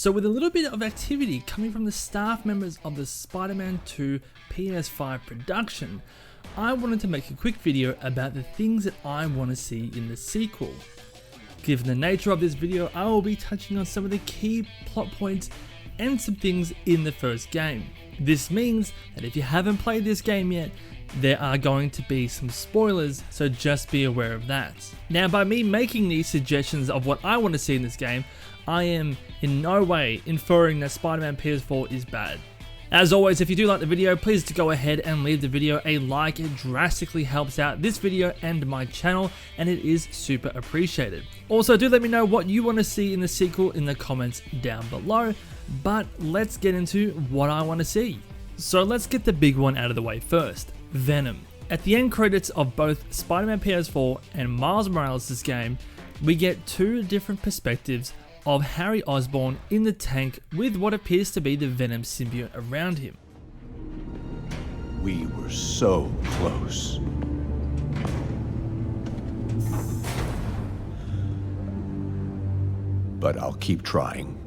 So with a little bit of activity coming from the staff members of the Spider-Man 2 PS5 production, I wanted to make a quick video about the things that I want to see in the sequel. Given the nature of this video, I will be touching on some of the key plot points and some things in the first game. This means that if you haven't played this game yet, there are going to be some spoilers, so just be aware of that. Now, by me making these suggestions of what I want to see in this game, I am in no way inferring that Spider-Man PS4 is bad. As always, if you do like the video, please do go ahead and leave the video a like. It drastically helps out this video and my channel, and it is super appreciated. Also, do let me know what you want to see in the sequel in the comments down below, but let's get into what I want to see. So let's get the big one out of the way first. Venom. At the end credits of both Spider-Man PS4 and Miles Morales' game, we get two different perspectives of Harry Osborn in the tank with what appears to be the Venom symbiote around him. We were so close. But I'll keep trying.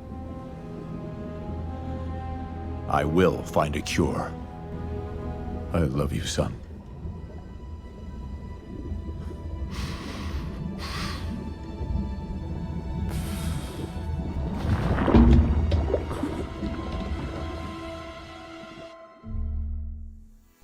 I will find a cure. I love you, son.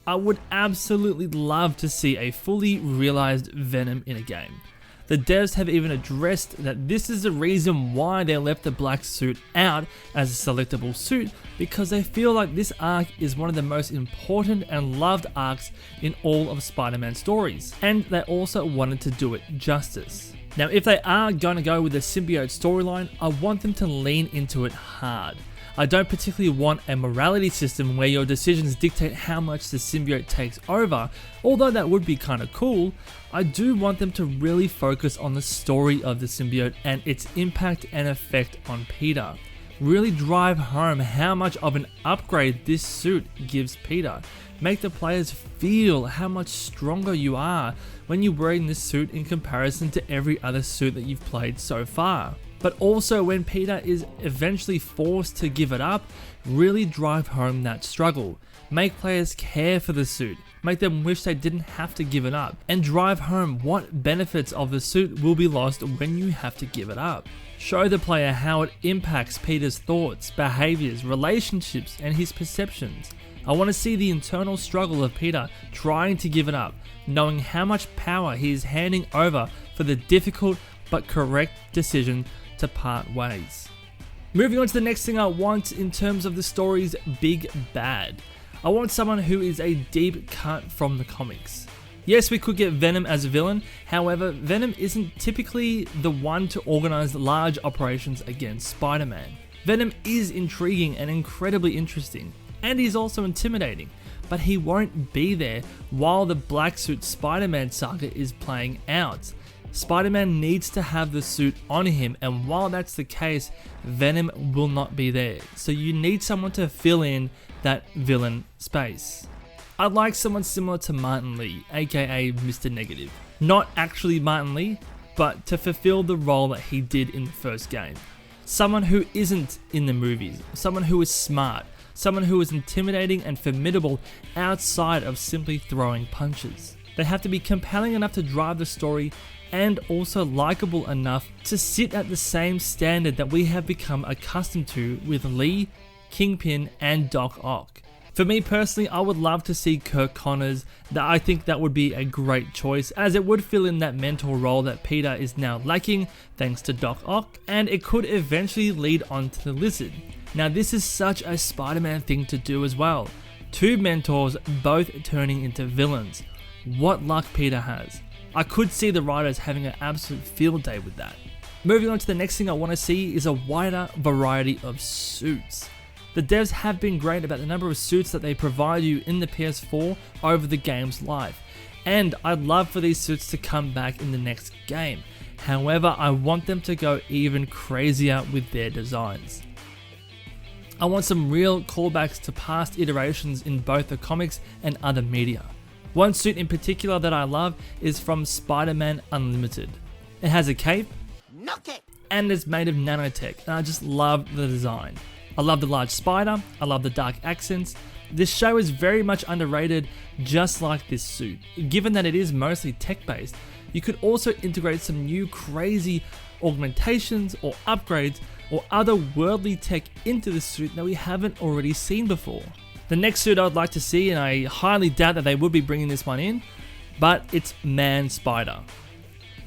I would absolutely love to see a fully realized Venom in a game. The devs have even addressed that this is the reason why they left the black suit out as a selectable suit, because they feel like this arc is one of the most important and loved arcs in all of Spider-Man stories, and they also wanted to do it justice. Now, if they are going to go with the symbiote storyline, I want them to lean into it hard. I don't particularly want a morality system where your decisions dictate how much the symbiote takes over, although that would be kind of cool. I do want them to really focus on the story of the symbiote and its impact and effect on Peter. Really drive home how much of an upgrade this suit gives Peter. Make the players feel how much stronger you are when you're wearing this suit in comparison to every other suit that you've played so far. But also when Peter is eventually forced to give it up, really drive home that struggle. Make players care for the suit, make them wish they didn't have to give it up, and drive home what benefits of the suit will be lost when you have to give it up. Show the player how it impacts Peter's thoughts, behaviors, relationships, and his perceptions. I want to see the internal struggle of Peter trying to give it up, knowing how much power he is handing over for the difficult but correct decision to part ways. Moving on to the next thing I want in terms of the story's big bad. I want someone who is a deep cut from the comics. Yes, we could get Venom as a villain, however, Venom isn't typically the one to organize large operations against Spider-Man. Venom is intriguing and incredibly interesting, and he's also intimidating, but he won't be there while the Black Suit Spider-Man saga is playing out. Spider-Man needs to have the suit on him, and while that's the case, Venom will not be there. So you need someone to fill in that villain space. I'd like someone similar to Martin Lee, aka Mr. Negative. Not actually Martin Lee, but to fulfill the role that he did in the first game. Someone who isn't in the movies, someone who is smart, someone who is intimidating and formidable outside of simply throwing punches. They have to be compelling enough to drive the story and also likable enough to sit at the same standard that we have become accustomed to with Lee, Kingpin, and Doc Ock. For me personally, I would love to see Kirk Connors. I think that would be a great choice, as it would fill in that mentor role that Peter is now lacking thanks to Doc Ock, and it could eventually lead on to the Lizard. Now, this is such a Spider-Man thing to do as well. Two mentors both turning into villains. What luck Peter has. I could see the writers having an absolute field day with that. Moving on to the next thing I want to see is a wider variety of suits. The devs have been great about the number of suits that they provide you in the PS4 over the game's life, and I'd love for these suits to come back in the next game. However, I want them to go even crazier with their designs. I want some real callbacks to past iterations in both the comics and other media. One suit in particular that I love is from Spider-Man Unlimited. It has a cape, and it's made of nanotech, and I just love the design. I love the large spider, I love the dark accents. This show is very much underrated, just like this suit. Given that it is mostly tech-based, you could also integrate some new crazy augmentations or upgrades or other worldly tech into the suit that we haven't already seen before. The next suit I'd like to see, and I highly doubt that they would be bringing this one in, but it's Man Spider.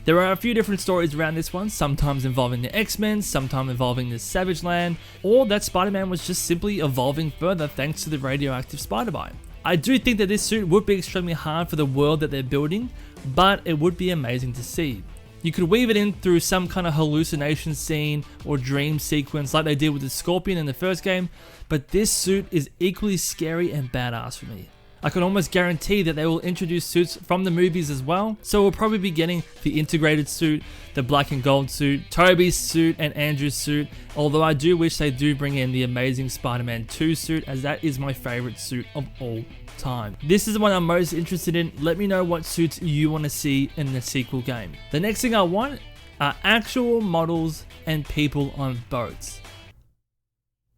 There are a few different stories around this one, sometimes involving the X-Men, sometimes involving the Savage Land, or that Spider-Man was just simply evolving further thanks to the radioactive spider bite. I do think that this suit would be extremely hard for the world that they're building, but it would be amazing to see. You could weave it in through some kind of hallucination scene or dream sequence like they did with the Scorpion in the first game, but this suit is equally scary and badass for me. I can almost guarantee that they will introduce suits from the movies as well, so we'll probably be getting the integrated suit, the black and gold suit, Tobey's suit, and Andrew's suit, although I do wish they do bring in the Amazing Spider-Man 2 suit, as that is my favorite suit of all time. This is the one I'm most interested in. Let me know what suits you want to see in the sequel game. The next thing I want are actual models and people on boats.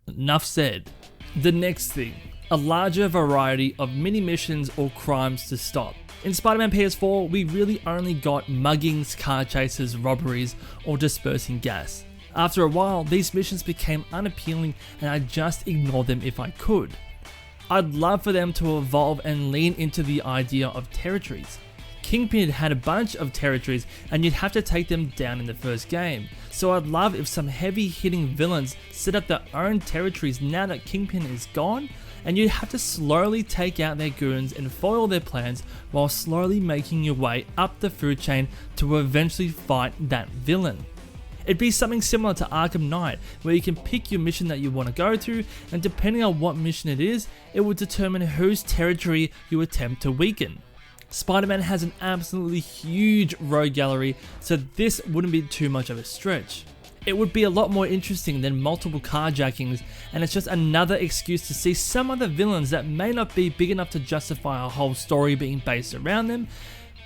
Enough said. The next thing. A larger variety of mini missions or crimes to stop. In Spider-Man PS4, we really only got muggings, car chases, robberies, or dispersing gas. After a while, these missions became unappealing and I just ignored them if I could. I'd love for them to evolve and lean into the idea of territories. Kingpin had a bunch of territories and you'd have to take them down in the first game. So I'd love if some heavy hitting villains set up their own territories now that Kingpin is gone, and you'd have to slowly take out their goons and foil their plans while slowly making your way up the food chain to eventually fight that villain. It'd be something similar to Arkham Knight, where you can pick your mission that you want to go to, and depending on what mission it is, it will determine whose territory you attempt to weaken. Spider-Man has an absolutely huge rogue gallery, so this wouldn't be too much of a stretch. It would be a lot more interesting than multiple carjackings, and it's just another excuse to see some other villains that may not be big enough to justify a whole story being based around them,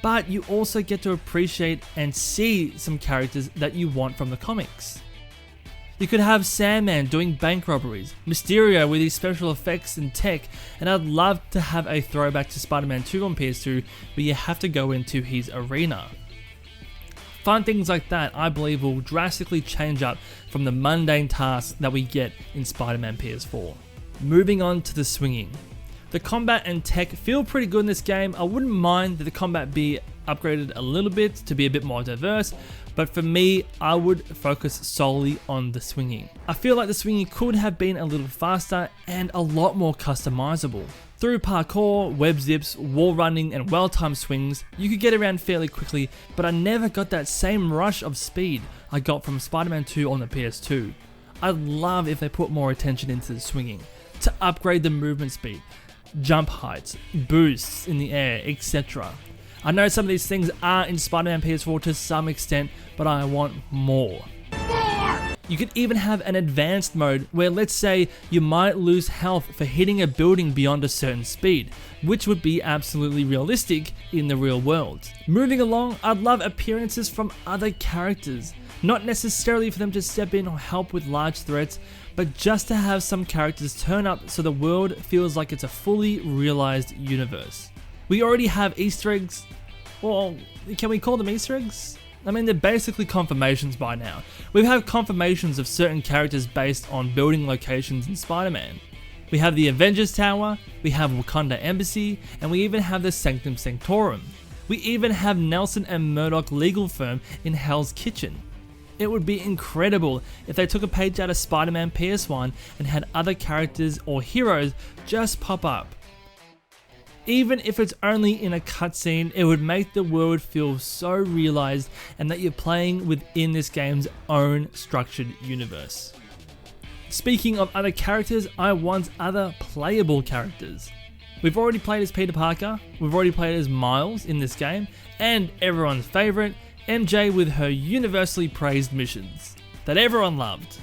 but you also get to appreciate and see some characters that you want from the comics. You could have Sandman doing bank robberies, Mysterio with his special effects and tech, and I'd love to have a throwback to Spider-Man 2 on PS2 where you have to go into his arena. Fun things like that I believe will drastically change up from the mundane tasks that we get in Spider-Man PS4. Moving on to the swinging. The combat and tech feel pretty good in this game. I wouldn't mind that the combat be upgraded a little bit to be a bit more diverse, but for me, I would focus solely on the swinging. I feel like the swinging could have been a little faster and a lot more customizable. Through parkour, web zips, wall running, and well-timed swings, you could get around fairly quickly, but I never got that same rush of speed I got from Spider-Man 2 on the PS2. I'd love if they put more attention into the swinging, to upgrade the movement speed, jump heights, boosts in the air, etc. I know some of these things are in Spider-Man PS4 to some extent, but I want more. You could even have an advanced mode where, let's say, you might lose health for hitting a building beyond a certain speed, which would be absolutely realistic in the real world. Moving along, I'd love appearances from other characters. Not necessarily for them to step in or help with large threats, but just to have some characters turn up so the world feels like it's a fully realized universe. We already have Easter eggs. Well, can we call them Easter eggs? I mean, they're basically confirmations by now. We have confirmations of certain characters based on building locations in Spider-Man. We have the Avengers Tower, we have Wakanda Embassy, and we even have the Sanctum Sanctorum. We even have Nelson and Murdoch legal firm in Hell's Kitchen. It would be incredible if they took a page out of Spider-Man PS1 and had other characters or heroes just pop up. Even if it's only in a cutscene, it would make the world feel so realized and that you're playing within this game's own structured universe. Speaking of other characters, I want other playable characters. We've already played as Peter Parker, we've already played as Miles in this game, and everyone's favourite, MJ with her universally praised missions that everyone loved,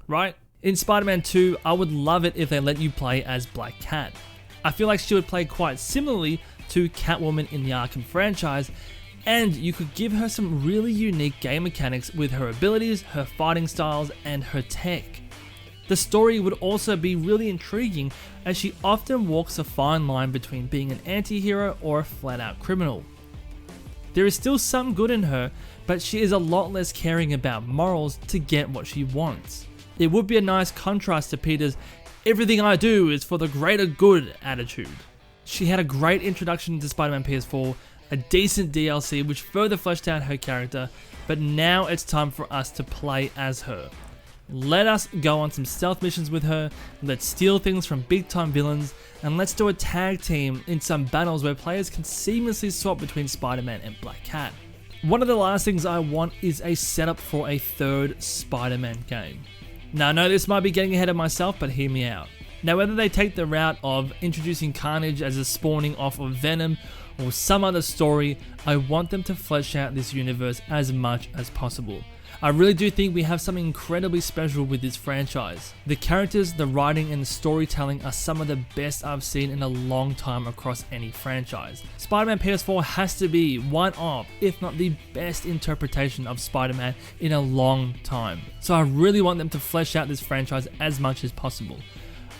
right? In Spider-Man 2, I would love it if they let you play as Black Cat. I feel like she would play quite similarly to Catwoman in the Arkham franchise, And you could give her some really unique game mechanics with her abilities, her fighting styles, and her tech. The story would also be really intriguing as she often walks a fine line between being an anti-hero or a flat out criminal. There is still some good in her, but she is a lot less caring about morals to get what she wants. It would be a nice contrast to Peter's "everything I do is for the greater good" attitude. She had a great introduction to Spider-Man PS4, a decent DLC which further fleshed out her character, but now it's time for us to play as her. Let us go on some stealth missions with her, let's steal things from big time villains, and let's do a tag team in some battles where players can seamlessly swap between Spider-Man and Black Cat. One of the last things I want is a setup for a third Spider-Man game. Now I know this might be getting ahead of myself, but hear me out. Now whether they take the route of introducing Carnage as a spawning off of Venom or some other story, I want them to flesh out this universe as much as possible. I really do think we have something incredibly special with this franchise. The characters, the writing, and the storytelling are some of the best I've seen in a long time across any franchise. Spider-Man PS4 has to be one of, if not the best interpretation of Spider-Man in a long time. So I really want them to flesh out this franchise as much as possible.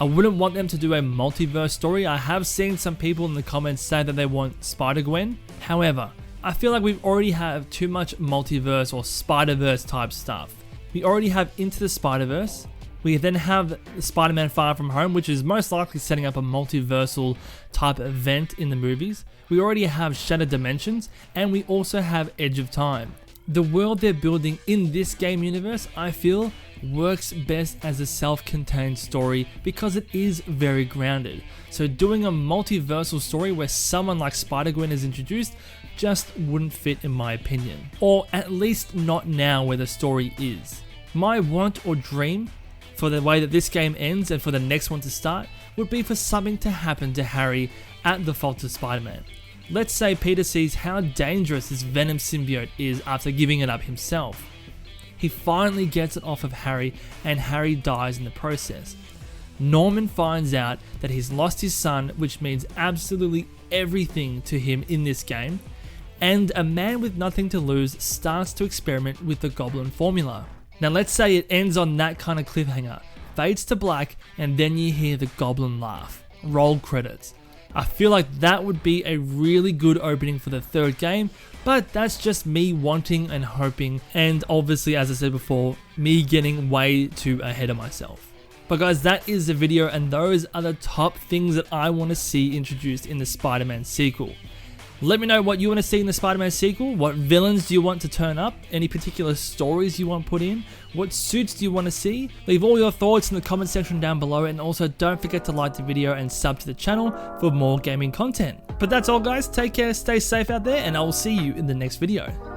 I wouldn't want them to do a multiverse story. I have seen some people in the comments say that they want Spider-Gwen. However, I feel like we already have too much multiverse or Spider-Verse type stuff. We already have Into the Spider-Verse. We then have Spider-Man Far From Home, which is most likely setting up a multiversal type event in the movies. We already have Shattered Dimensions, and we also have Edge of Time. The world they're building in this game universe, I feel, works best as a self-contained story because it is very grounded. So doing a multiversal story where someone like Spider-Gwen is introduced just wouldn't fit in my opinion. Or at least not now where the story is. My want or dream for the way that this game ends and for the next one to start would be for something to happen to Harry at the fault of Spider-Man. Let's say Peter sees how dangerous this Venom symbiote is after giving it up himself. He finally gets it off of Harry and Harry dies in the process. Norman finds out that he's lost his son, which means absolutely everything to him in this game, and a man with nothing to lose starts to experiment with the Goblin formula. Now let's say it ends on that kind of cliffhanger, fades to black, and then you hear the Goblin laugh. Roll credits. I feel like that would be a really good opening for the third game, but that's just me wanting and hoping, and obviously, as I said before, me getting way too ahead of myself. But guys, that is the video, and those are the top things that I want to see introduced in the Spider-Man sequel. Let me know what you want to see in the Spider-Man sequel. What villains do you want to turn up? Any particular stories you want put in? What suits do you want to see? Leave all your thoughts in the comment section down below, and also don't forget to like the video and sub to the channel for more gaming content. But that's all guys, take care, stay safe out there, and I will see you in the next video.